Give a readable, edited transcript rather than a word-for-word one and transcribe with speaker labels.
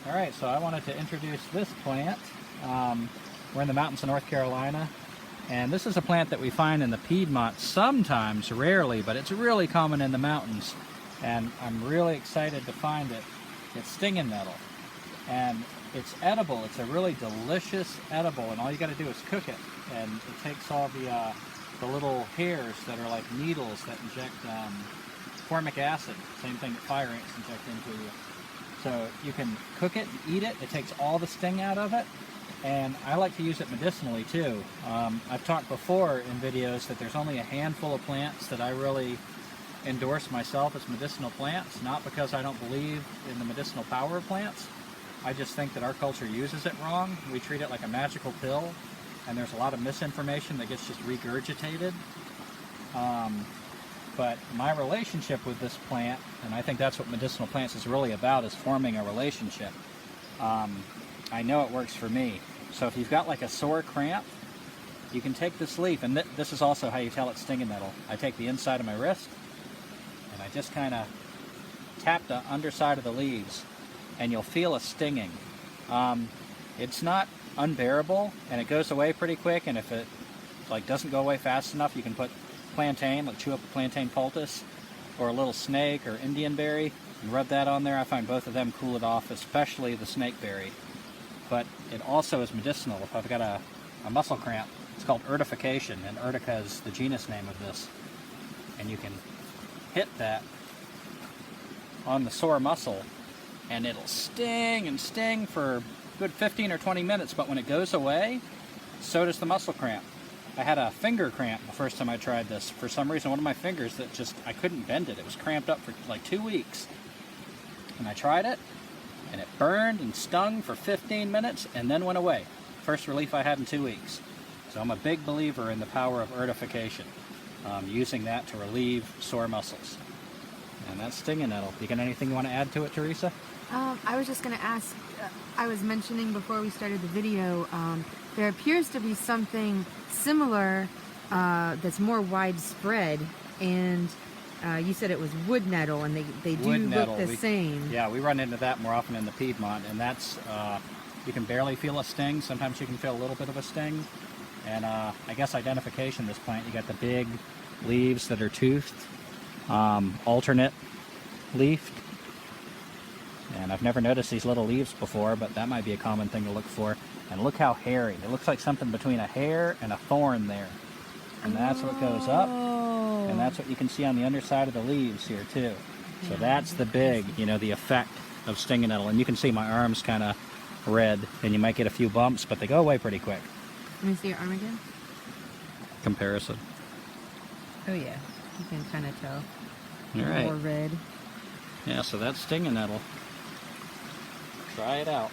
Speaker 1: All right, so I wanted to introduce this plant. We're in the mountains of North Carolina, and this is a plant that we find in the Piedmont sometimes, rarely, but it's really common in the mountains, and I'm really excited to find it. It's stinging nettle, and it's edible. It's a really delicious edible, and all you got to do is cook it, and it takes all the little hairs that are like needles that inject formic acid, same thing that fire ants inject into you. So you can cook it and eat it. It takes all the sting out of it. And I like to use it medicinally too. I've talked before in videos that there's only a handful of plants that I really endorse myself as medicinal plants, not because I don't believe in the medicinal power of plants. I just think that our culture uses it wrong. We treat it like a magical pill, and there's a lot of misinformation that gets just regurgitated. But my relationship with this plant, and I think that's what medicinal plants is really about, is forming a relationship. I know it works for me. So if you've got like a sore cramp, you can take this leaf, and this is also how you tell it's stinging nettle. I take the inside of my wrist, and I just kind of tap the underside of the leaves, and you'll feel a stinging. It's not unbearable, and it goes away pretty quick, and if it like doesn't go away fast enough, you can put plantain, like chew up a plantain poultice, or a little snake or Indian berry, and rub that on there. I find both of them cool it off, especially the snake berry. But it also is medicinal. If I've got a muscle cramp, it's called urtification, and urtica is the genus name of this. And you can hit that on the sore muscle, and it'll sting and sting for a good 15 or 20 minutes, but when it goes away, so does the muscle cramp. I had a finger cramp the first time I tried this. For some reason, one of my fingers that just, I couldn't bend it. It was cramped up for like 2 weeks. And I tried it, and it burned and stung for 15 minutes and then went away. First relief I had in 2 weeks. So I'm a big believer in the power of urtification, using that to relieve sore muscles. And that's stinging nettle. You got anything you want to add to it, Teresa?
Speaker 2: I was just going to ask, I was mentioning before we started the video, there appears to be something similar that's more widespread, and you said it was wood nettle, and they do look the same.
Speaker 1: Yeah, we run into that more often in the Piedmont, and that's, you can barely feel a sting. Sometimes you can feel a little bit of a sting. And I guess identification of this plant, you got the big leaves that are toothed, alternate leafed. And I've never noticed these little leaves before, but that might be a common thing to look for. And look how hairy. It looks like something between a hair and a thorn there. And that's what goes up. And that's what you can see on the underside of the leaves here too. So that's the big, the effect of stinging nettle. And you can see my arm's kind of red, and you might get a few bumps, but they go away pretty quick.
Speaker 2: Let me see your arm again.
Speaker 1: Comparison.
Speaker 2: Oh yeah, you can kind of tell.
Speaker 1: All right.
Speaker 2: More red.
Speaker 1: Yeah, so that's stinging nettle. Try it out.